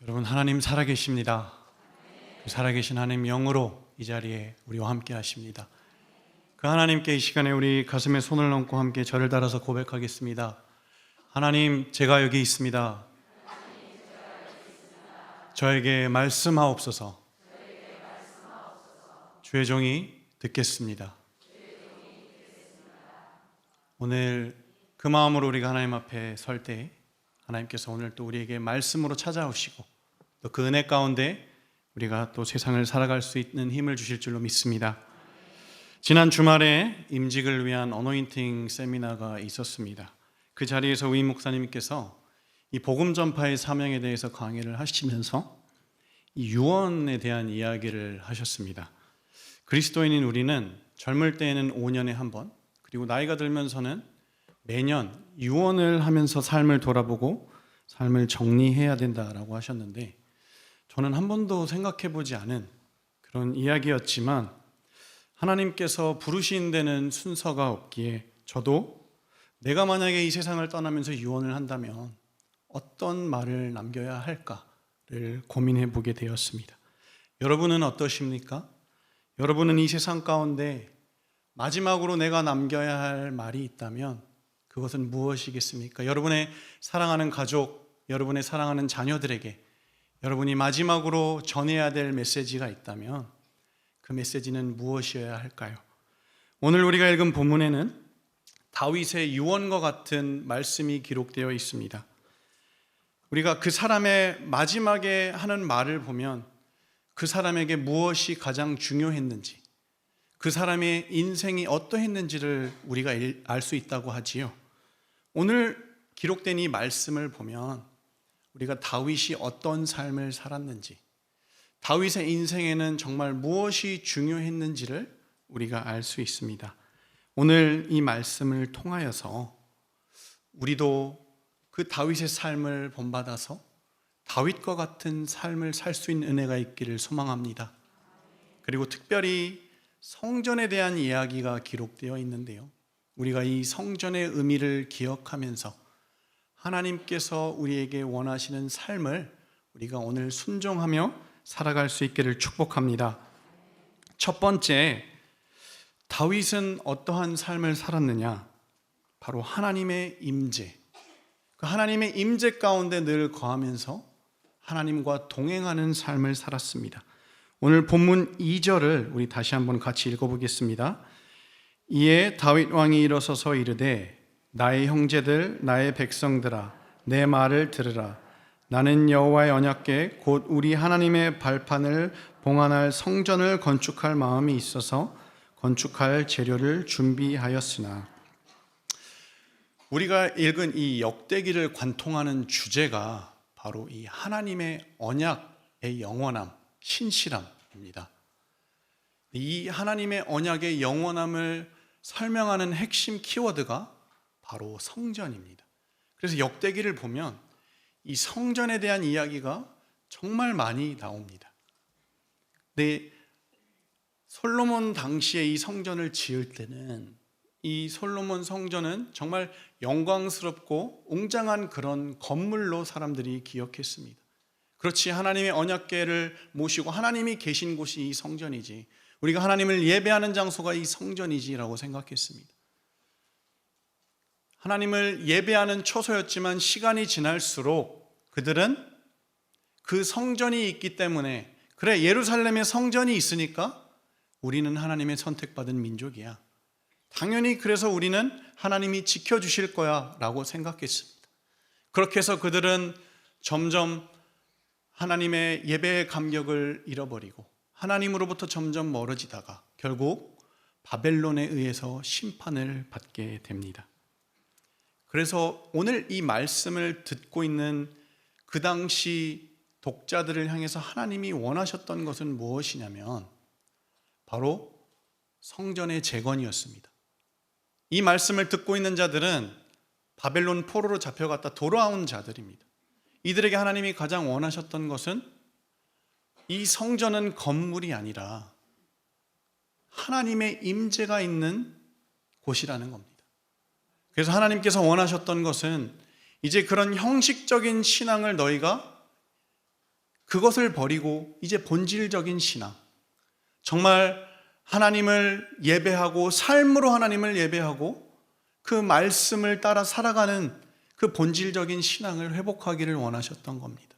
여러분, 하나님 살아계십니다. 그 살아계신 하나님 영으로 이 자리에 우리와 함께 하십니다. 그 하나님께 이 시간에 우리 가슴에 손을 얹고 함께 절을 달아서 고백하겠습니다. 하나님, 제가 여기 있습니다. 저에게 말씀하옵소서. 주의 종이 듣겠습니다. 오늘 그 마음으로 우리가 하나님 앞에 설 때 하나님께서 오늘 또 우리에게 말씀으로 찾아오시고 또 그 은혜 가운데 우리가 또 세상을 살아갈 수 있는 힘을 주실 줄로 믿습니다. 지난 주말에 임직을 위한 어노인팅 세미나가 있었습니다. 그 자리에서 우임 목사님께서 이 복음 전파의 사명에 대해서 강의를 하시면서 이 유언에 대한 이야기를 하셨습니다. 그리스도인인 우리는 젊을 때에는 5년에 한 번, 그리고 나이가 들면서는 매년 유언을 하면서 삶을 돌아보고 삶을 정리해야 된다라고 하셨는데, 저는 한 번도 생각해 보지 않은 그런 이야기였지만 하나님께서 부르신 데는 순서가 없기에 저도 내가 만약에 이 세상을 떠나면서 유언을 한다면 어떤 말을 남겨야 할까를 고민해 보게 되었습니다. 여러분은 어떠십니까? 여러분은 이 세상 가운데 마지막으로 내가 남겨야 할 말이 있다면 그것은 무엇이겠습니까? 여러분의 사랑하는 가족, 여러분의 사랑하는 자녀들에게 여러분이 마지막으로 전해야 될 메시지가 있다면 그 메시지는 무엇이어야 할까요? 오늘 우리가 읽은 본문에는 다윗의 유언과 같은 말씀이 기록되어 있습니다. 우리가 그 사람의 마지막에 하는 말을 보면 그 사람에게 무엇이 가장 중요했는지, 그 사람의 인생이 어떠했는지를 우리가 알 수 있다고 하지요. 오늘 기록된 이 말씀을 보면 우리가 다윗이 어떤 삶을 살았는지, 다윗의 인생에는 정말 무엇이 중요했는지를 우리가 알 수 있습니다. 오늘 이 말씀을 통하여서 우리도 그 다윗의 삶을 본받아서 다윗과 같은 삶을 살 수 있는 은혜가 있기를 소망합니다. 그리고 특별히 성전에 대한 이야기가 기록되어 있는데요, 우리가 이 성전의 의미를 기억하면서 하나님께서 우리에게 원하시는 삶을 우리가 오늘 순종하며 살아갈 수 있기를 축복합니다. 첫 번째, 다윗은 어떠한 삶을 살았느냐? 바로 하나님의 임재, 그 하나님의 임재 가운데 늘 거하면서 하나님과 동행하는 삶을 살았습니다. 오늘 본문 2절을 우리 다시 한번 같이 읽어보겠습니다. 이에 다윗 왕이 일어서서 이르되 나의 형제들 나의 백성들아 내 말을 들으라. 나는 여호와의 언약궤 곧 우리 하나님의 발판을 봉안할 성전을 건축할 마음이 있어서 건축할 재료를 준비하였으나. 우리가 읽은 이 역대기를 관통하는 주제가 바로 이 하나님의 언약의 영원함, 신실함입니다. 이 하나님의 언약의 영원함을 설명하는 핵심 키워드가 바로 성전입니다. 그래서 역대기를 보면 이 성전에 대한 이야기가 정말 많이 나옵니다. 근데 솔로몬 당시에 이 성전을 지을 때는 이 솔로몬 성전은 정말 영광스럽고 웅장한 그런 건물로 사람들이 기억했습니다. 그렇지, 하나님의 언약궤를 모시고 하나님이 계신 곳이 이 성전이지, 우리가 하나님을 예배하는 장소가 이 성전이지라고 생각했습니다. 하나님을 예배하는 처소였지만 시간이 지날수록 그들은 그 성전이 있기 때문에, 그래, 예루살렘에 성전이 있으니까 우리는 하나님의 선택받은 민족이야, 당연히 그래서 우리는 하나님이 지켜주실 거야 라고 생각했습니다. 그렇게 해서 그들은 점점 하나님의 예배의 감격을 잃어버리고 하나님으로부터 점점 멀어지다가 결국 바벨론에 의해서 심판을 받게 됩니다. 그래서 오늘 이 말씀을 듣고 있는 그 당시 독자들을 향해서 하나님이 원하셨던 것은 무엇이냐면 바로 성전의 재건이었습니다. 이 말씀을 듣고 있는 자들은 바벨론 포로로 잡혀갔다 돌아온 자들입니다. 이들에게 하나님이 가장 원하셨던 것은 이 성전은 건물이 아니라 하나님의 임재가 있는 곳이라는 겁니다. 그래서 하나님께서 원하셨던 것은 이제 그런 형식적인 신앙을 너희가 그것을 버리고 이제 본질적인 신앙, 정말 하나님을 예배하고 삶으로 하나님을 예배하고 그 말씀을 따라 살아가는 그 본질적인 신앙을 회복하기를 원하셨던 겁니다.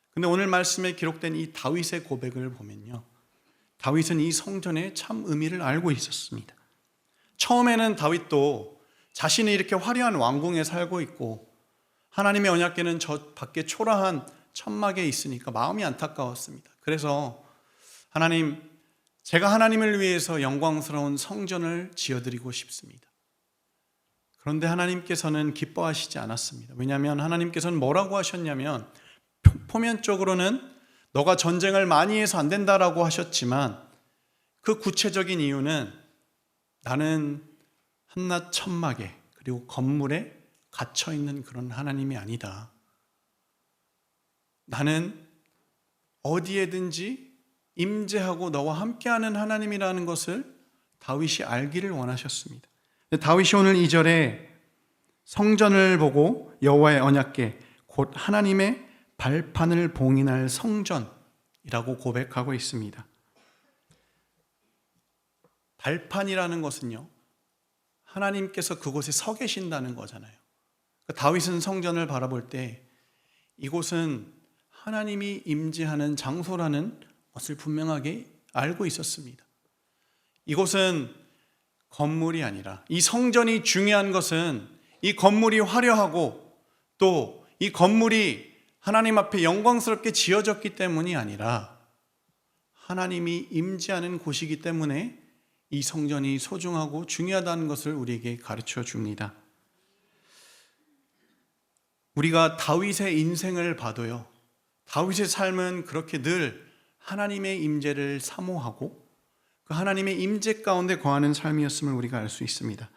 근데 오늘 말씀에 기록된 이 다윗의 고백을 보면요, 다윗은 이 성전의 참 의미를 알고 있었습니다. 처음에는 다윗도 자신이 이렇게 화려한 왕궁에 살고 있고 하나님의 언약궤는 저 밖에 초라한 천막에 있으니까 마음이 안타까웠습니다. 그래서 하나님, 제가 하나님을 위해서 영광스러운 성전을 지어드리고 싶습니다. 그런데 하나님께서는 기뻐하시지 않았습니다. 왜냐하면 하나님께서는 뭐라고 하셨냐면, 표면적으로는 너가 전쟁을 많이 해서 안 된다라고 하셨지만 그 구체적인 이유는 나는 한낱 천막에 그리고 건물에 갇혀있는 그런 하나님이 아니다. 나는 어디에든지 임재하고 너와 함께하는 하나님이라는 것을 다윗이 알기를 원하셨습니다. 다윗이 오늘 2절에 성전을 보고 여호와의 언약궤 곧 하나님의 발판을 봉인할 성전이라고 고백하고 있습니다. 발판이라는 것은요, 하나님께서 그곳에 서 계신다는 거잖아요. 다윗은 성전을 바라볼 때 이곳은 하나님이 임재하는 장소라는 것을 분명하게 알고 있었습니다. 이곳은 건물이 아니라, 이 성전이 중요한 것은 이 건물이 화려하고 또 이 건물이 하나님 앞에 영광스럽게 지어졌기 때문이 아니라 하나님이 임재하는 곳이기 때문에 이 성전이 소중하고 중요하다는 것을 우리에게 가르쳐 줍니다. 우리가 다윗의 인생을 봐도요, 다윗의 삶은 그렇게 늘 하나님의 임재를 사모하고 그 하나님의 임재 가운데 거하는 삶이었음을 우리가 알 수 있습니다.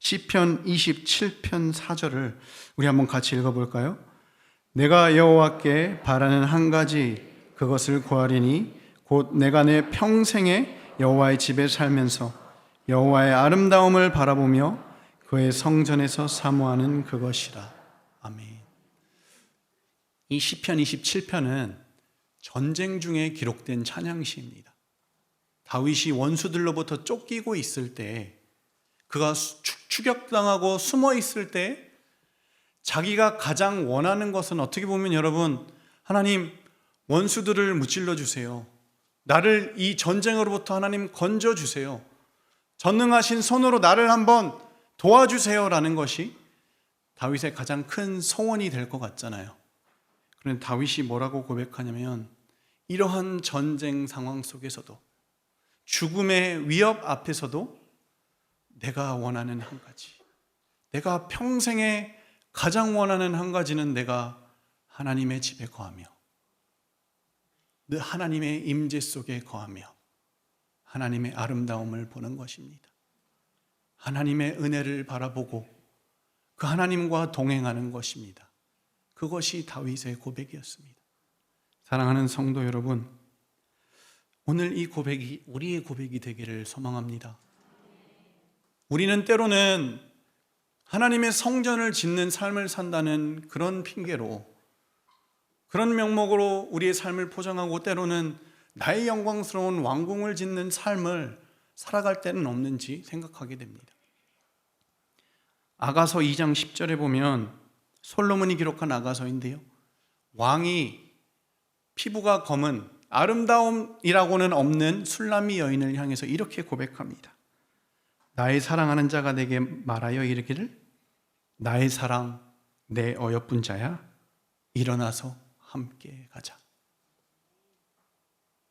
시편 27편 4절을 우리 한번 같이 읽어볼까요? 내가 여호와께 바라는 한 가지 그것을 구하리니 곧 내가 내 평생에 여호와의 집에 살면서 여호와의 아름다움을 바라보며 그의 성전에서 사모하는 그것이라. 아멘. 이 시편 27편은 전쟁 중에 기록된 찬양시입니다. 다윗이 원수들로부터 쫓기고 있을 때, 그가 추격당하고 숨어 있을 때 자기가 가장 원하는 것은 어떻게 보면 여러분, 하나님, 원수들을 무찔러 주세요. 나를 이 전쟁으로부터 하나님 건져 주세요. 전능하신 손으로 나를 한번 도와주세요 라는 것이 다윗의 가장 큰 소원이 될 것 같잖아요. 그런데 다윗이 뭐라고 고백하냐면, 이러한 전쟁 상황 속에서도, 죽음의 위협 앞에서도 내가 원하는 한 가지, 내가 평생에 가장 원하는 한 가지는 내가 하나님의 집에 거하며 늘 하나님의 임재 속에 거하며 하나님의 아름다움을 보는 것입니다. 하나님의 은혜를 바라보고 그 하나님과 동행하는 것입니다. 그것이 다윗의 고백이었습니다. 사랑하는 성도 여러분, 오늘 이 고백이 우리의 고백이 되기를 소망합니다. 우리는 때로는 하나님의 성전을 짓는 삶을 산다는 그런 핑계로, 그런 명목으로 우리의 삶을 포장하고 때로는 나의 영광스러운 왕궁을 짓는 삶을 살아갈 때는 없는지 생각하게 됩니다. 아가서 2장 10절에 보면 솔로몬이 기록한 아가서인데요, 왕이 피부가 검은 아름다움이라고는 없는 술람미 여인을 향해서 이렇게 고백합니다. 나의 사랑하는 자가 내게 말하여 이르기를, 나의 사랑, 내 어여쁜 자야, 일어나서 함께 가자.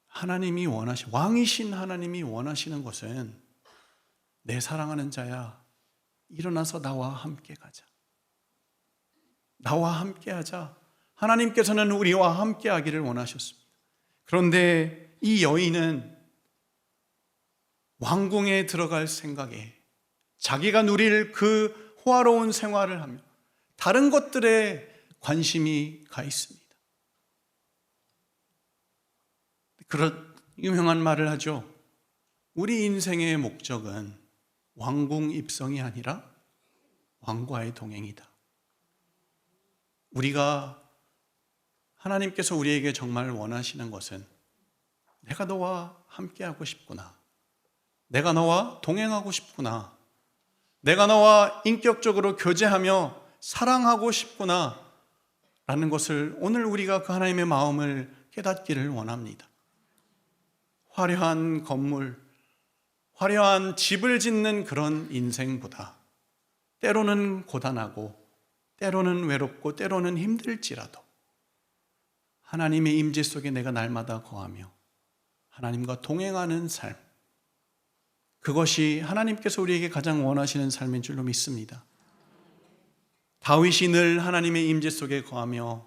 하나님이 왕이신 하나님이 원하시는 것은, 내 사랑하는 자야, 일어나서 나와 함께 가자. 나와 함께 하자. 하나님께서는 우리와 함께 하기를 원하셨습니다. 그런데 이 여인은 왕궁에 들어갈 생각에, 자기가 누릴 그 호화로운 생활을 하며 다른 것들에 관심이 가 있습니다. 그런 유명한 말을 하죠. 우리 인생의 목적은 왕궁 입성이 아니라 왕과의 동행이다. 우리가 하나님께서 우리에게 정말 원하시는 것은 내가 너와 함께하고 싶구나. 내가 너와 동행하고 싶구나. 내가 너와 인격적으로 교제하며 사랑하고 싶구나. 라는 것을 오늘 우리가 그 하나님의 마음을 깨닫기를 원합니다. 화려한 건물, 화려한 집을 짓는 그런 인생보다 때로는 고단하고 때로는 외롭고 때로는 힘들지라도 하나님의 임재 속에 내가 날마다 거하며 하나님과 동행하는 삶, 그것이 하나님께서 우리에게 가장 원하시는 삶인 줄로 믿습니다. 다윗이 늘 하나님의 임재 속에 거하며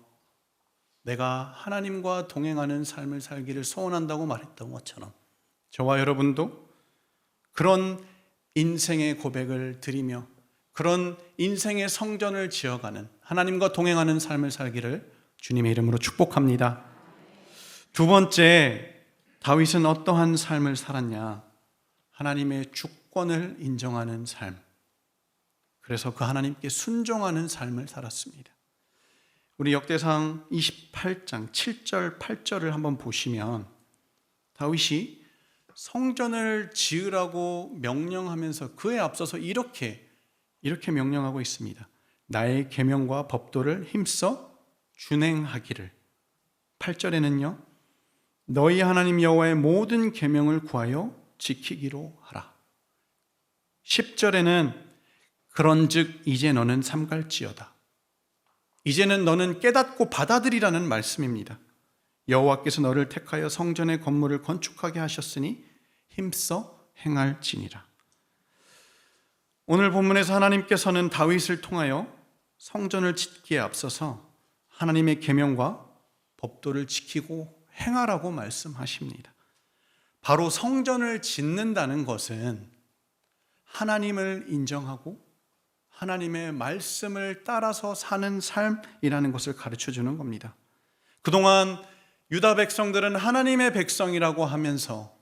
내가 하나님과 동행하는 삶을 살기를 소원한다고 말했던 것처럼 저와 여러분도 그런 인생의 고백을 드리며 그런 인생의 성전을 지어가는 하나님과 동행하는 삶을 살기를 주님의 이름으로 축복합니다. 두 번째, 다윗은 어떠한 삶을 살았냐? 하나님의 주권을 인정하는 삶. 그래서 그 하나님께 순종하는 삶을 살았습니다. 우리 역대상 28장 7절 8절을 한번 보시면 다윗이 성전을 지으라고 명령하면서 그에 앞서서 이렇게 명령하고 있습니다. 나의 계명과 법도를 힘써 준행하기를. 8절에는요. 너희 하나님 여호와의 모든 계명을 구하여 지키기로 하라. 10절에는 그런즉 이제 너는 삼갈지어다. 이제는 너는 깨닫고 받아들이라는 말씀입니다. 여호와께서 너를 택하여 성전의 건물을 건축하게 하셨으니 힘써 행할지니라. 오늘 본문에서 하나님께서는 다윗을 통하여 성전을 짓기에 앞서서 하나님의 계명과 법도를 지키고 행하라고 말씀하십니다. 바로 성전을 짓는다는 것은 하나님을 인정하고 하나님의 말씀을 따라서 사는 삶이라는 것을 가르쳐주는 겁니다. 그동안 유다 백성들은 하나님의 백성이라고 하면서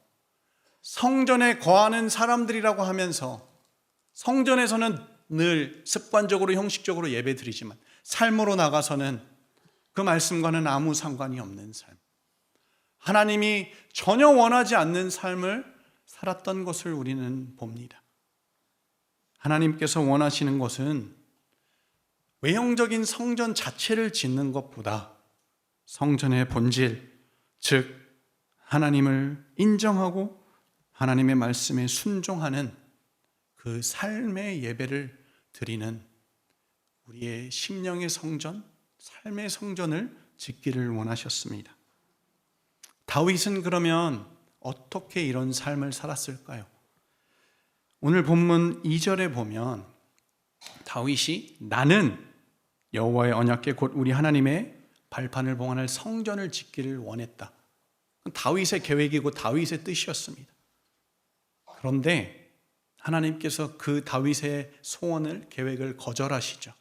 성전에 거하는 사람들이라고 하면서 성전에서는 늘 습관적으로 형식적으로 예배드리지만 삶으로 나가서는 그 말씀과는 아무 상관이 없는 삶, 하나님이 전혀 원하지 않는 삶을 살았던 것을 우리는 봅니다. 하나님께서 원하시는 것은 외형적인 성전 자체를 짓는 것보다 성전의 본질, 즉 하나님을 인정하고 하나님의 말씀에 순종하는 그 삶의 예배를 드리는 우리의 심령의 성전, 삶의 성전을 짓기를 원하셨습니다. 다윗은 그러면 어떻게 이런 삶을 살았을까요? 오늘 본문 2절에 보면 다윗이 나는 여호와의 언약궤 곧 우리 하나님의 발판을 봉헌할 성전을 짓기를 원했다. 다윗의 계획이고 다윗의 뜻이었습니다. 그런데 하나님께서 그 다윗의 소원을, 계획을 거절하시죠.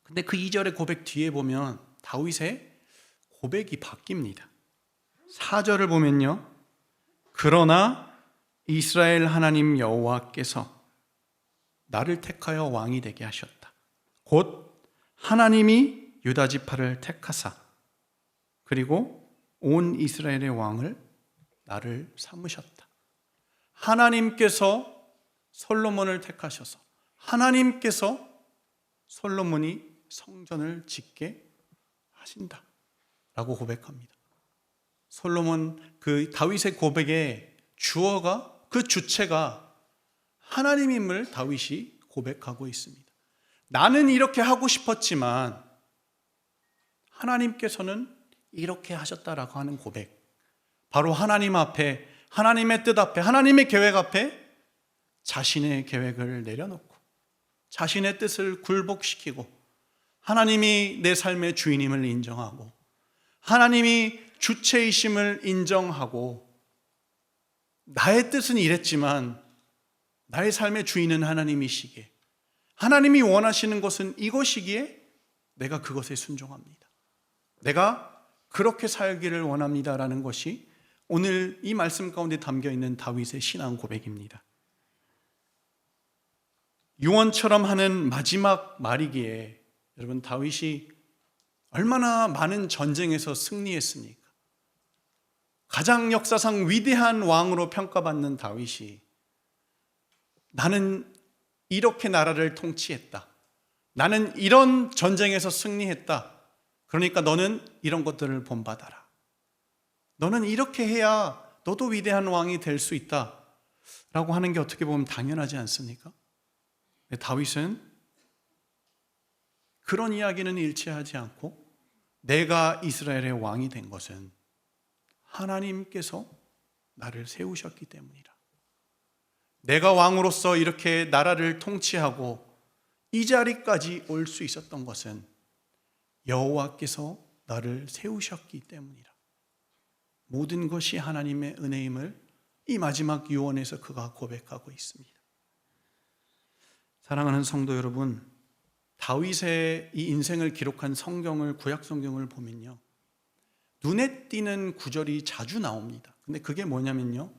근데 그 2절의 고백 뒤에 보면 다윗의 고백이 바뀝니다. 4절을 보면요. 그러나 이스라엘 하나님 여호와께서 나를 택하여 왕이 되게 하셨다. 곧 하나님이 유다 지파를 택하사 그리고 온 이스라엘의 왕을 나를 삼으셨다. 하나님께서 솔로몬을 택하셔서 하나님께서 솔로몬이 성전을 짓게 하신다 라고 고백합니다. 솔로몬 그 다윗의 고백의 주어가, 그 주체가 하나님임을 다윗이 고백하고 있습니다. 나는 이렇게 하고 싶었지만 하나님께서는 이렇게 하셨다라고 하는 고백, 바로 하나님 앞에, 하나님의 뜻 앞에, 하나님의 계획 앞에 자신의 계획을 내려놓고 자신의 뜻을 굴복시키고 하나님이 내 삶의 주인임을 인정하고 하나님이 주체이심을 인정하고 나의 뜻은 이랬지만 나의 삶의 주인은 하나님이시기에, 하나님이 원하시는 것은 이것이기에 내가 그것에 순종합니다. 내가 그렇게 살기를 원합니다라는 것이 오늘 이 말씀 가운데 담겨있는 다윗의 신앙 고백입니다. 유언처럼 하는 마지막 말이기에 여러분, 다윗이 얼마나 많은 전쟁에서 승리했습니까? 가장 역사상 위대한 왕으로 평가받는 다윗이 나는 이렇게 나라를 통치했다. 나는 이런 전쟁에서 승리했다. 그러니까 너는 이런 것들을 본받아라. 너는 이렇게 해야 너도 위대한 왕이 될 수 있다. 라고 하는 게 어떻게 보면 당연하지 않습니까? 다윗은 그런 이야기는 일치하지 않고 내가 이스라엘의 왕이 된 것은 하나님께서 나를 세우셨기 때문이라. 내가 왕으로서 이렇게 나라를 통치하고 이 자리까지 올 수 있었던 것은 여호와께서 나를 세우셨기 때문이라. 모든 것이 하나님의 은혜임을 이 마지막 유언에서 그가 고백하고 있습니다. 사랑하는 성도 여러분, 다윗의 이 인생을 기록한 성경을, 구약 성경을 보면요, 눈에 띄는 구절이 자주 나옵니다. 근데 그게 뭐냐면요,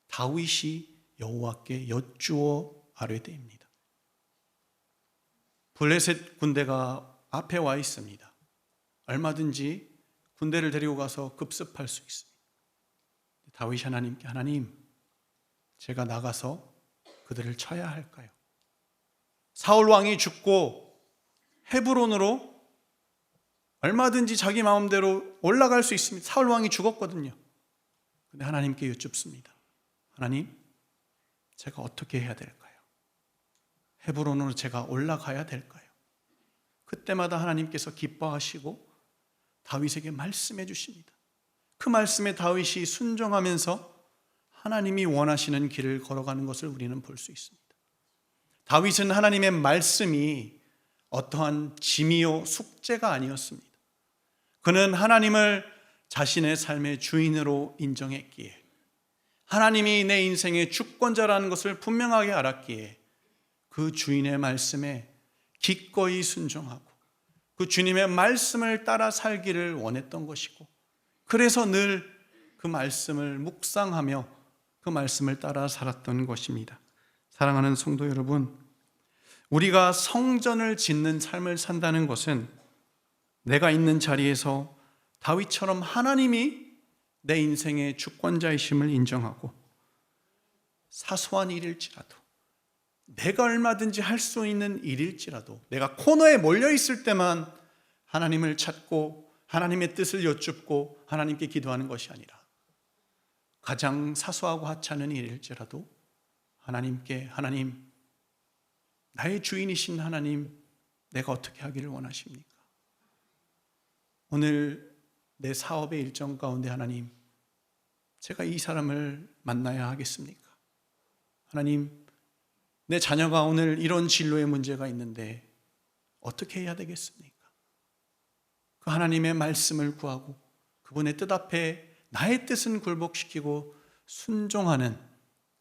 다윗이 여호와께 여쭈어 아뢰되입니다. 블레셋 군대가 앞에 와 있습니다. 얼마든지 군대를 데리고 가서 급습할 수 있습니다. 다윗이 하나님께, 하나님, 제가 나가서 그들을 쳐야 할까요? 사울 왕이 죽고 헤브론으로 얼마든지 자기 마음대로 올라갈 수 있습니다. 사울 왕이 죽었거든요. 근데 하나님께 여쭙습니다. 하나님, 제가 어떻게 해야 될까요? 헤브론으로 제가 올라가야 될까요? 그때마다 하나님께서 기뻐하시고 다윗에게 말씀해 주십니다. 그 말씀에 다윗이 순종하면서 하나님이 원하시는 길을 걸어가는 것을 우리는 볼 수 있습니다. 다윗은 하나님의 말씀이 어떠한 짐이요 숙제가 아니었습니다. 그는 하나님을 자신의 삶의 주인으로 인정했기에, 하나님이 내 인생의 주권자라는 것을 분명하게 알았기에 그 주인의 말씀에 기꺼이 순종하고 그 주님의 말씀을 따라 살기를 원했던 것이고, 그래서 늘 그 말씀을 묵상하며 그 말씀을 따라 살았던 것입니다. 사랑하는 성도 여러분, 우리가 성전을 짓는 삶을 산다는 것은 내가 있는 자리에서 다윗처럼 하나님이 내 인생의 주권자이심을 인정하고 사소한 일일지라도, 내가 얼마든지 할 수 있는 일일지라도, 내가 코너에 몰려 있을 때만 하나님을 찾고 하나님의 뜻을 여쭙고 하나님께 기도하는 것이 아니라 가장 사소하고 하찮은 일일지라도 하나님께, 하나님, 나의 주인이신 하나님, 내가 어떻게 하기를 원하십니까? 오늘 내 사업의 일정 가운데 하나님, 제가 이 사람을 만나야 하겠습니까? 하나님, 내 자녀가 오늘 이런 진로의 문제가 있는데 어떻게 해야 되겠습니까? 그 하나님의 말씀을 구하고 그분의 뜻 앞에 나의 뜻은 굴복시키고 순종하는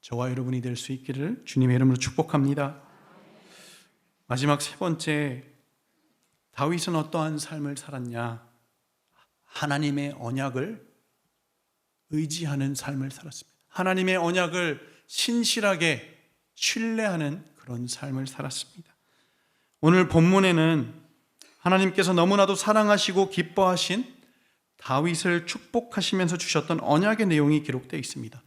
저와 여러분이 될 수 있기를 주님의 이름으로 축복합니다. 마지막 세 번째, 다윗은 어떠한 삶을 살았냐? 하나님의 언약을 의지하는 삶을 살았습니다. 하나님의 언약을 신실하게 신뢰하는 그런 삶을 살았습니다. 오늘 본문에는 하나님께서 너무나도 사랑하시고 기뻐하신 다윗을 축복하시면서 주셨던 언약의 내용이 기록되어 있습니다.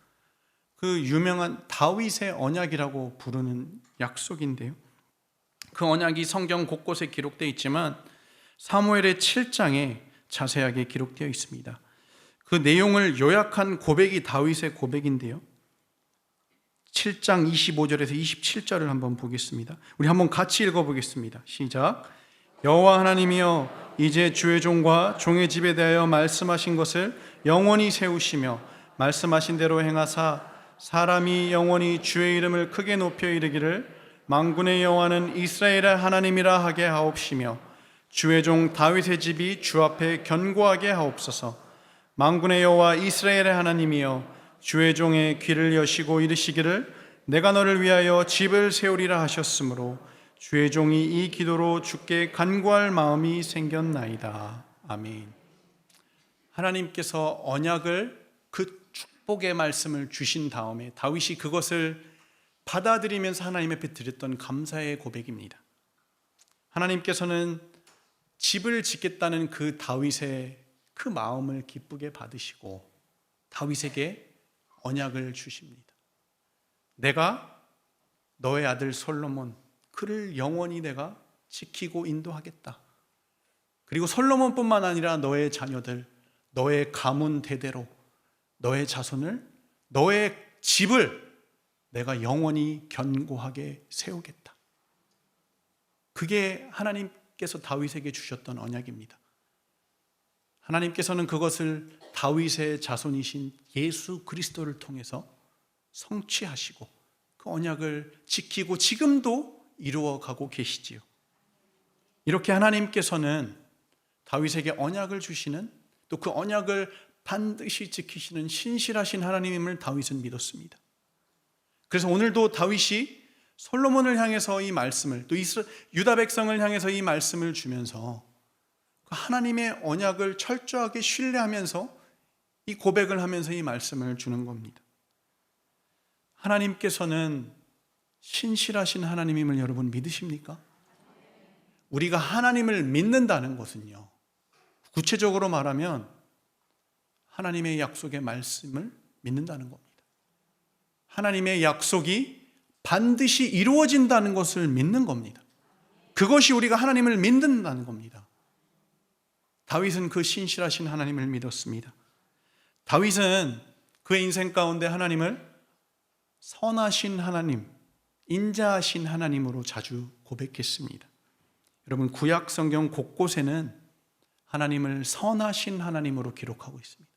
그 유명한 다윗의 언약이라고 부르는 약속인데요, 그 언약이 성경 곳곳에 기록되어 있지만 사무엘의 7장에 자세하게 기록되어 있습니다. 그 내용을 요약한 고백이 다윗의 고백인데요, 7장 25절에서 27절을 한번 보겠습니다. 우리 한번 같이 읽어보겠습니다. 시작. 여호와 하나님이여, 이제 주의 종과 종의 집에 대하여 말씀하신 것을 영원히 세우시며 말씀하신 대로 행하사 사람이 영원히 주의 이름을 크게 높여 이르기를 만군의 여호와는 이스라엘의 하나님이라 하게 하옵시며 주의 종 다윗의 집이 주 앞에 견고하게 하옵소서. 만군의 여호와 이스라엘의 하나님이여, 주의 종의 귀를 여시고 이르시기를 내가 너를 위하여 집을 세우리라 하셨으므로 주의 종이 이 기도로 주께 간구할 마음이 생겼나이다. 아멘. 하나님께서 언약을, 그 축복의 말씀을 주신 다음에 다윗이 그것을 받아들이면서 하나님 앞에 드렸던 감사의 고백입니다. 하나님께서는 집을 짓겠다는 그 다윗의 그 마음을 기쁘게 받으시고 다윗에게 언약을 주십니다. 내가 너의 아들 솔로몬, 그를 영원히 내가 지키고 인도하겠다. 그리고 솔로몬뿐만 아니라 너의 자녀들, 너의 가문 대대로 너의 자손을, 너의 집을 내가 영원히 견고하게 세우겠다. 그게 하나님께서 다윗에게 주셨던 언약입니다. 하나님께서는 그것을 다윗의 자손이신 예수 그리스도를 통해서 성취하시고 그 언약을 지키고 지금도 이루어가고 계시지요. 이렇게 하나님께서는 다윗에게 언약을 주시는, 또 그 언약을 반드시 지키시는 신실하신 하나님임을 다윗은 믿었습니다. 그래서 오늘도 다윗이 솔로몬을 향해서 이 말씀을, 또 유다 백성을 향해서 이 말씀을 주면서 그 하나님의 언약을 철저하게 신뢰하면서 이 고백을 하면서 이 말씀을 주는 겁니다. 하나님께서는 신실하신 하나님임을 여러분 믿으십니까? 우리가 하나님을 믿는다는 것은요, 구체적으로 말하면 하나님의 약속의 말씀을 믿는다는 겁니다. 하나님의 약속이 반드시 이루어진다는 것을 믿는 겁니다. 그것이 우리가 하나님을 믿는다는 겁니다. 다윗은 그 신실하신 하나님을 믿었습니다. 다윗은 그의 인생 가운데 하나님을 선하신 하나님, 인자하신 하나님으로 자주 고백했습니다. 여러분, 구약 성경 곳곳에는 하나님을 선하신 하나님으로 기록하고 있습니다.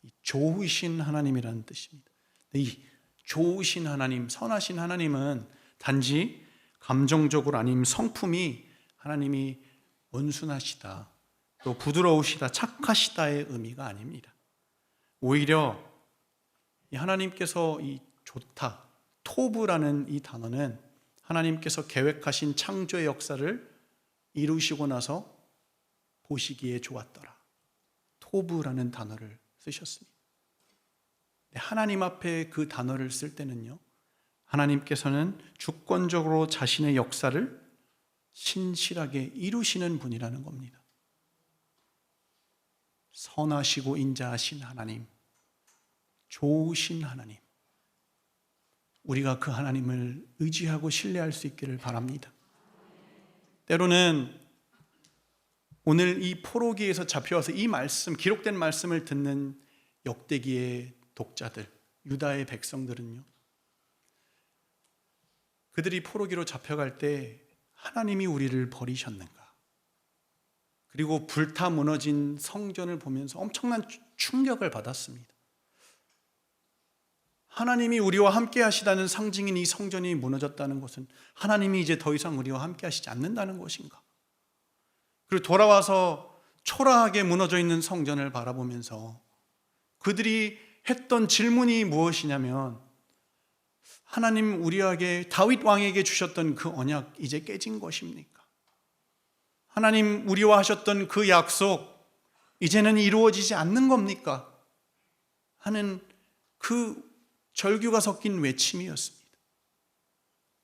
이 좋으신 하나님이라는 뜻입니다. 이 좋으신 하나님, 선하신 하나님은 단지 감정적으로 아니면 성품이 하나님이 온순하시다, 또 부드러우시다, 착하시다의 의미가 아닙니다. 오히려 이 하나님께서 이 좋다, 토브라는 이 단어는 하나님께서 계획하신 창조의 역사를 이루시고 나서 보시기에 좋았더라, 토브라는 단어를 쓰셨습니다. 하나님 앞에 그 단어를 쓸 때는요, 하나님께서는 주권적으로 자신의 역사를 신실하게 이루시는 분이라는 겁니다. 선하시고 인자하신 하나님, 좋으신 하나님, 우리가 그 하나님을 의지하고 신뢰할 수 있기를 바랍니다. 때로는 오늘 이 포로기에서 잡혀와서 이 말씀, 기록된 말씀을 듣는 역대기의 독자들, 유다의 백성들은요, 그들이 포로기로 잡혀갈 때 하나님이 우리를 버리셨는가, 그리고 불타 무너진 성전을 보면서 엄청난 충격을 받았습니다. 하나님이 우리와 함께 하시다는 상징인 이 성전이 무너졌다는 것은 하나님이 이제 더 이상 우리와 함께 하시지 않는다는 것인가? 그리고 돌아와서 초라하게 무너져 있는 성전을 바라보면서 그들이 했던 질문이 무엇이냐면, 하나님 우리에게, 다윗 왕에게 주셨던 그 언약 이제 깨진 것입니까? 하나님 우리와 하셨던 그 약속 이제는 이루어지지 않는 겁니까? 하는 그 절규가 섞인 외침이었습니다.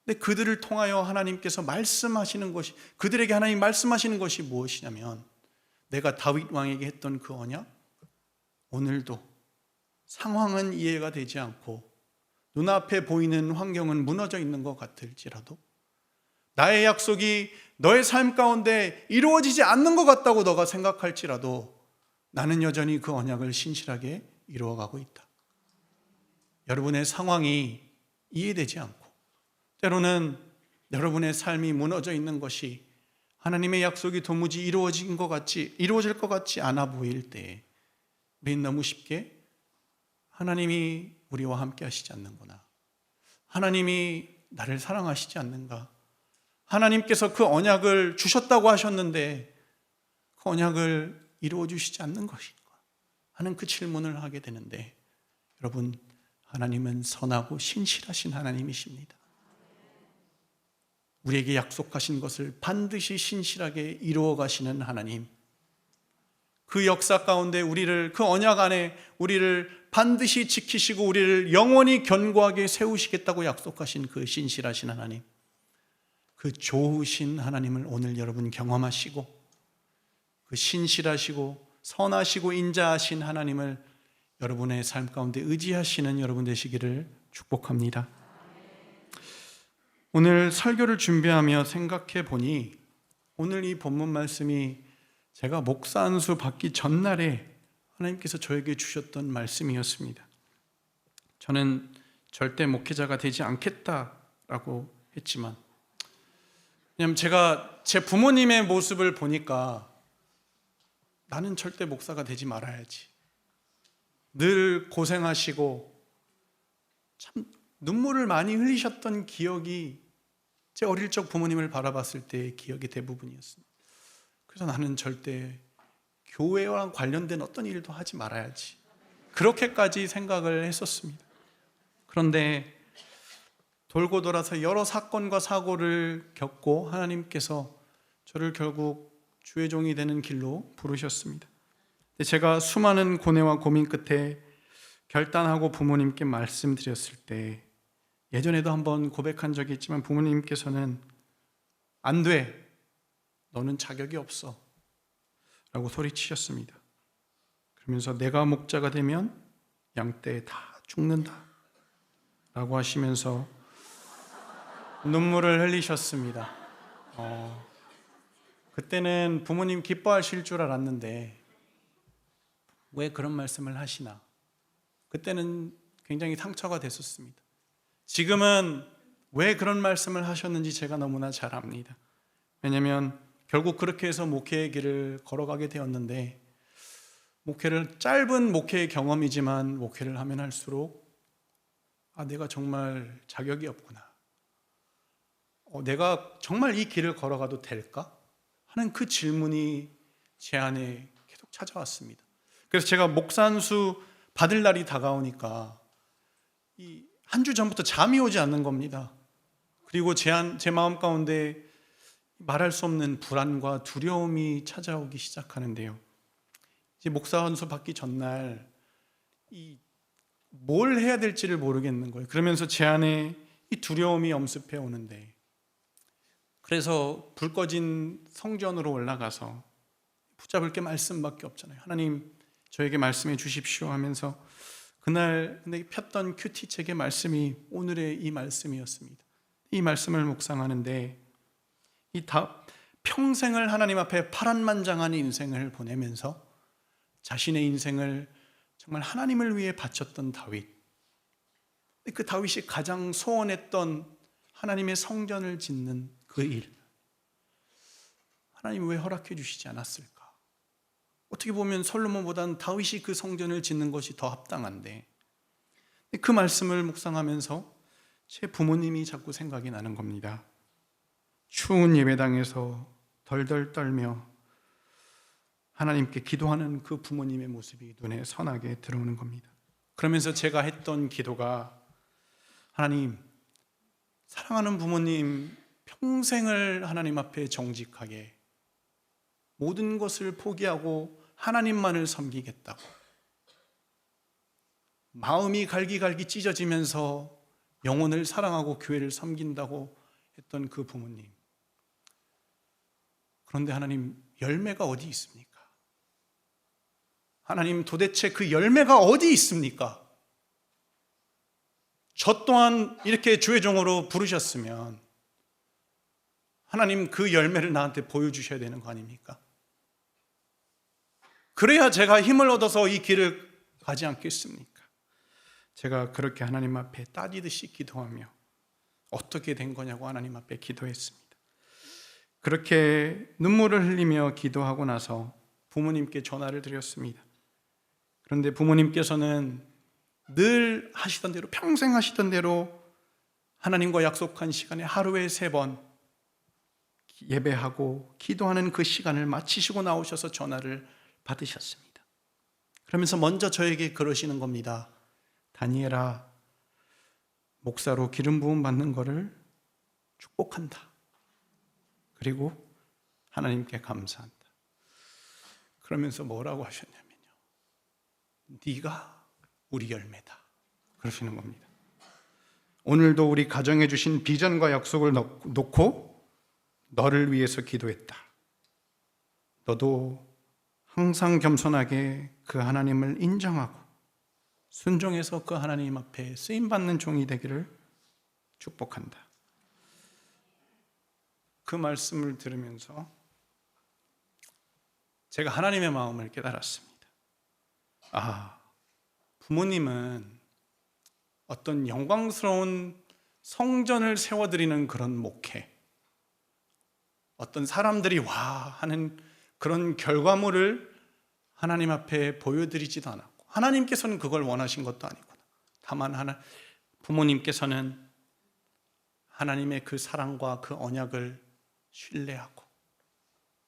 근데 그들을 통하여 하나님께서 말씀하시는 것이, 그들에게 하나님 말씀하시는 것이 무엇이냐면, 내가 다윗 왕에게 했던 그 언약, 오늘도 상황은 이해가 되지 않고 눈앞에 보이는 환경은 무너져 있는 것 같을지라도, 나의 약속이 너의 삶 가운데 이루어지지 않는 것 같다고 너가 생각할지라도 나는 여전히 그 언약을 신실하게 이루어가고 있다. 여러분의 상황이 이해되지 않고 때로는 여러분의 삶이 무너져 있는 것이 하나님의 약속이 도무지 이루어질 것 같지 않아 보일 때, 우리는 너무 쉽게 하나님이 우리와 함께 하시지 않는구나, 하나님이 나를 사랑하시지 않는가, 하나님께서 그 언약을 주셨다고 하셨는데 그 언약을 이루어 주시지 않는 것인가 하는 그 질문을 하게 되는데, 여러분, 하나님은 선하고 신실하신 하나님이십니다. 우리에게 약속하신 것을 반드시 신실하게 이루어 가시는 하나님, 그 역사 가운데 우리를, 그 언약 안에 우리를 반드시 지키시고 우리를 영원히 견고하게 세우시겠다고 약속하신 그 신실하신 하나님, 그 좋으신 하나님을 오늘 여러분 경험하시고 그 신실하시고 선하시고 인자하신 하나님을 여러분의 삶 가운데 의지하시는 여러분 되시기를 축복합니다. 오늘 설교를 준비하며 생각해 보니 오늘 이 본문 말씀이 제가 목사 안수 받기 전날에 하나님께서 저에게 주셨던 말씀이었습니다. 저는 절대 목회자가 되지 않겠다라고 했지만, 왜냐하면 제가 제 부모님의 모습을 보니까 나는 절대 목사가 되지 말아야지. 늘 고생하시고 참 눈물을 많이 흘리셨던 기억이 제 어릴 적 부모님을 바라봤을 때의 기억이 대부분이었습니다. 그래서 나는 절대 교회와 관련된 어떤 일도 하지 말아야지, 그렇게까지 생각을 했었습니다. 그런데 돌고 돌아서 여러 사건과 사고를 겪고 하나님께서 저를 결국 주의 종이 되는 길로 부르셨습니다. 제가 수많은 고뇌와 고민 끝에 결단하고 부모님께 말씀드렸을 때, 예전에도 한번 고백한 적이 있지만 부모님께서는 안 돼, 너는 자격이 없어 라고 소리치셨습니다. 그러면서 내가 목자가 되면 양떼 다 죽는다 라고 하시면서 눈물을 흘리셨습니다. 그때는 부모님 기뻐하실 줄 알았는데 왜 그런 말씀을 하시나, 그때는 굉장히 상처가 됐었습니다. 지금은 왜 그런 말씀을 하셨는지 제가 너무나 잘 압니다. 왜냐하면 결국 그렇게 해서 목회의 길을 걸어가게 되었는데, 짧은 목회의 경험이지만 목회를 하면 할수록 내가 정말 자격이 없구나, 내가 정말 이 길을 걸어가도 될까? 하는 그 질문이 제 안에 계속 찾아왔습니다. 그래서 제가 목사 안수 받을 날이 다가오니까 한 주 전부터 잠이 오지 않는 겁니다. 그리고 제 마음 가운데 말할 수 없는 불안과 두려움이 찾아오기 시작하는데요. 이제 목사 안수 받기 전날 뭘 해야 될지를 모르겠는 거예요. 그러면서 제 안에 이 두려움이 엄습해 오는데, 그래서 불 꺼진 성전으로 올라가서 붙잡을 게 말씀밖에 없잖아요. 하나님 저에게 말씀해 주십시오 하면서 그날 폈던 큐티 책의 말씀이 오늘의 이 말씀이었습니다. 이 말씀을 묵상하는데 평생을 하나님 앞에 파란만장한 인생을 보내면서 자신의 인생을 정말 하나님을 위해 바쳤던 다윗, 그 다윗이 가장 소원했던 하나님의 성전을 짓는 그 일, 하나님 왜 허락해 주시지 않았을까? 어떻게 보면 솔로몬보다는 다윗이 그 성전을 짓는 것이 더 합당한데, 그 말씀을 묵상하면서 제 부모님이 자꾸 생각이 나는 겁니다. 추운 예배당에서 덜덜 떨며 하나님께 기도하는 그 부모님의 모습이 눈에 선하게 들어오는 겁니다. 그러면서 제가 했던 기도가, 하나님, 사랑하는 부모님 평생을 하나님 앞에 정직하게 모든 것을 포기하고 하나님만을 섬기겠다고, 마음이 갈기갈기 찢어지면서 영혼을 사랑하고 교회를 섬긴다고 했던 그 부모님, 그런데 하나님 열매가 어디 있습니까? 하나님 도대체 그 열매가 어디 있습니까? 저 또한 이렇게 주의 종으로 부르셨으면 하나님 그 열매를 나한테 보여주셔야 되는 거 아닙니까? 그래야 제가 힘을 얻어서 이 길을 가지 않겠습니까? 제가 그렇게 하나님 앞에 따지듯이 기도하며 어떻게 된 거냐고 하나님 앞에 기도했습니다. 그렇게 눈물을 흘리며 기도하고 나서 부모님께 전화를 드렸습니다. 그런데 부모님께서는 늘 하시던 대로, 평생 하시던 대로 하나님과 약속한 시간에 하루에 3번 예배하고 기도하는 그 시간을 마치시고 나오셔서 전화를 받으셨습니다. 그러면서 먼저 저에게 그러시는 겁니다. 다니엘아, 목사로 기름 부음 받는 것을 축복한다. 그리고 하나님께 감사한다. 그러면서 뭐라고 하셨냐면요, 네가 우리 열매다 그러시는 겁니다. 오늘도 우리 가정에 주신 비전과 약속을 놓고 너를 위해서 기도했다. 너도 항상 겸손하게 그 하나님을 인정하고 순종해서 그 하나님 앞에 쓰임받는 종이 되기를 축복한다. 그 말씀을 들으면서 제가 하나님의 마음을 깨달았습니다. 부모님은 어떤 영광스러운 성전을 세워드리는 그런 목회, 어떤 사람들이 와 하는 그런 결과물을 하나님 앞에 보여드리지도 않았고, 하나님께서는 그걸 원하신 것도 아니구나. 다만 부모님께서는 하나님의 그 사랑과 그 언약을 신뢰하고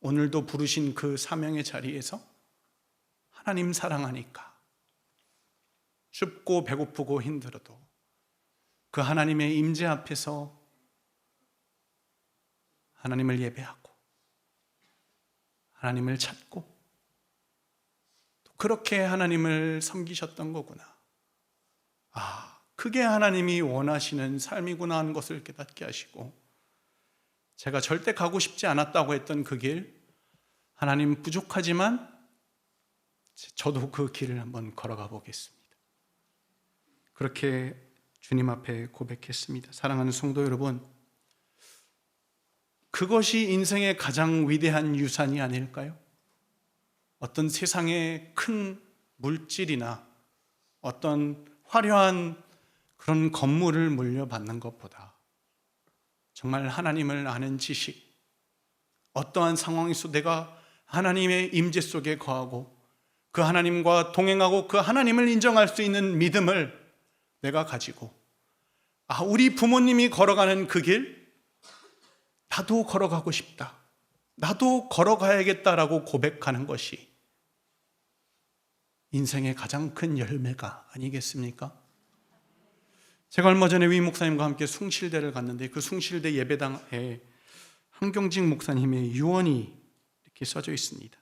오늘도 부르신 그 사명의 자리에서 하나님 사랑하니까 춥고 배고프고 힘들어도 그 하나님의 임재 앞에서 하나님을 예배하고 하나님을 찾고 또 그렇게 하나님을 섬기셨던 거구나. 그게 하나님이 원하시는 삶이구나 하는 것을 깨닫게 하시고, 제가 절대 가고 싶지 않았다고 했던 그 길, 하나님 부족하지만 저도 그 길을 한번 걸어가 보겠습니다. 그렇게 주님 앞에 고백했습니다. 사랑하는 성도 여러분, 그것이 인생의 가장 위대한 유산이 아닐까요? 어떤 세상의 큰 물질이나 어떤 화려한 그런 건물을 물려받는 것보다 정말 하나님을 아는 지식, 어떠한 상황에서 내가 하나님의 임재 속에 거하고 그 하나님과 동행하고 그 하나님을 인정할 수 있는 믿음을 내가 가지고 우리 부모님이 걸어가는 그 길 나도 걸어가고 싶다, 나도 걸어가야겠다라고 고백하는 것이 인생의 가장 큰 열매가 아니겠습니까? 제가 얼마 전에 위 목사님과 함께 숭실대를 갔는데 그 숭실대 예배당에 한경직 목사님의 유언이 이렇게 써져 있습니다.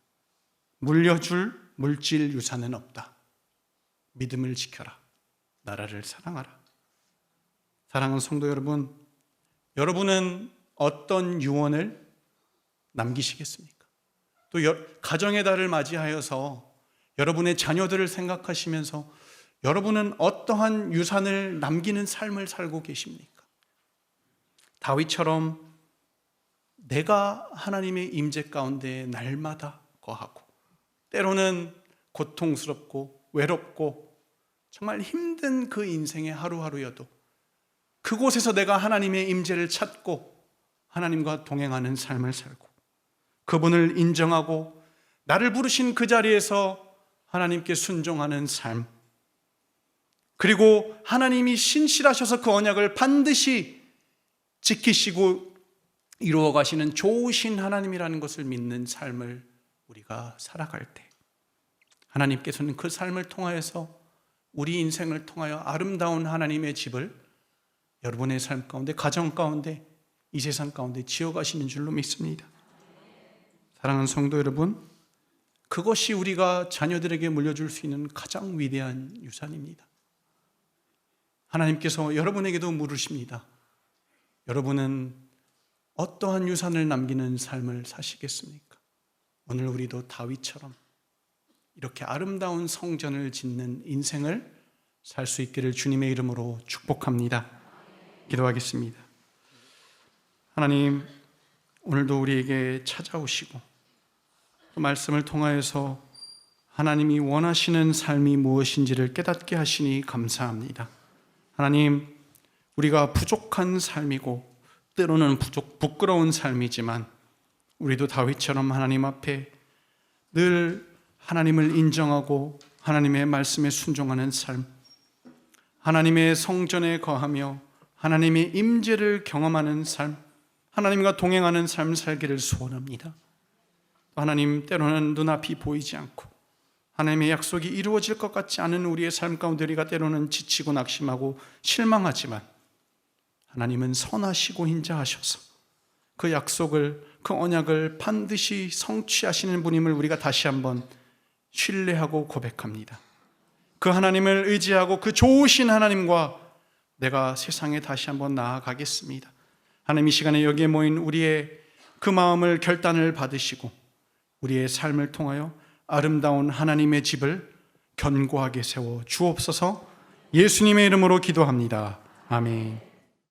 물려줄 물질 유산은 없다. 믿음을 지켜라. 나라를 사랑하라. 사랑하는 성도 여러분, 여러분은 어떤 유언을 남기시겠습니까? 또 가정의 달을 맞이하여서 여러분의 자녀들을 생각하시면서 여러분은 어떠한 유산을 남기는 삶을 살고 계십니까? 다윗처럼 내가 하나님의 임재 가운데 날마다 거하고 때로는 고통스럽고 외롭고 정말 힘든 그 인생의 하루하루여도 그곳에서 내가 하나님의 임재를 찾고 하나님과 동행하는 삶을 살고 그분을 인정하고 나를 부르신 그 자리에서 하나님께 순종하는 삶, 그리고 하나님이 신실하셔서 그 언약을 반드시 지키시고 이루어 가시는 좋으신 하나님이라는 것을 믿는 삶을 우리가 살아갈 때 하나님께서는 그 삶을 통하여서 우리 인생을 통하여 아름다운 하나님의 집을 여러분의 삶 가운데, 가정 가운데, 이 세상 가운데 지어가시는 줄로 믿습니다. 사랑하는 성도 여러분, 그것이 우리가 자녀들에게 물려줄 수 있는 가장 위대한 유산입니다. 하나님께서 여러분에게도 물으십니다. 여러분은 어떠한 유산을 남기는 삶을 사시겠습니까? 오늘 우리도 다윗처럼 이렇게 아름다운 성전을 짓는 인생을 살 수 있기를 주님의 이름으로 축복합니다. 기도하겠습니다. 하나님, 오늘도 우리에게 찾아오시고 그 말씀을 통하여서 하나님이 원하시는 삶이 무엇인지를 깨닫게 하시니 감사합니다. 하나님, 우리가 부족한 삶이고 때로는 부끄러운 삶이지만 우리도 다윗처럼 하나님 앞에 늘 하나님을 인정하고 하나님의 말씀에 순종하는 삶, 하나님의 성전에 거하며 하나님의 임재를 경험하는 삶, 하나님과 동행하는 삶 살기를 소원합니다. 하나님, 때로는 눈앞이 보이지 않고 하나님의 약속이 이루어질 것 같지 않은 우리의 삶 가운데 우리가 때로는 지치고 낙심하고 실망하지만 하나님은 선하시고 인자하셔서 그 약속을, 그 언약을 반드시 성취하시는 분임을 우리가 다시 한번 신뢰하고 고백합니다. 그 하나님을 의지하고 그 좋으신 하나님과 내가 세상에 다시 한번 나아가겠습니다. 하나님, 이 시간에 여기에 모인 우리의 그 마음을 결단을 받으시고 우리의 삶을 통하여 아름다운 하나님의 집을 견고하게 세워 주옵소서. 예수님의 이름으로 기도합니다. 아멘.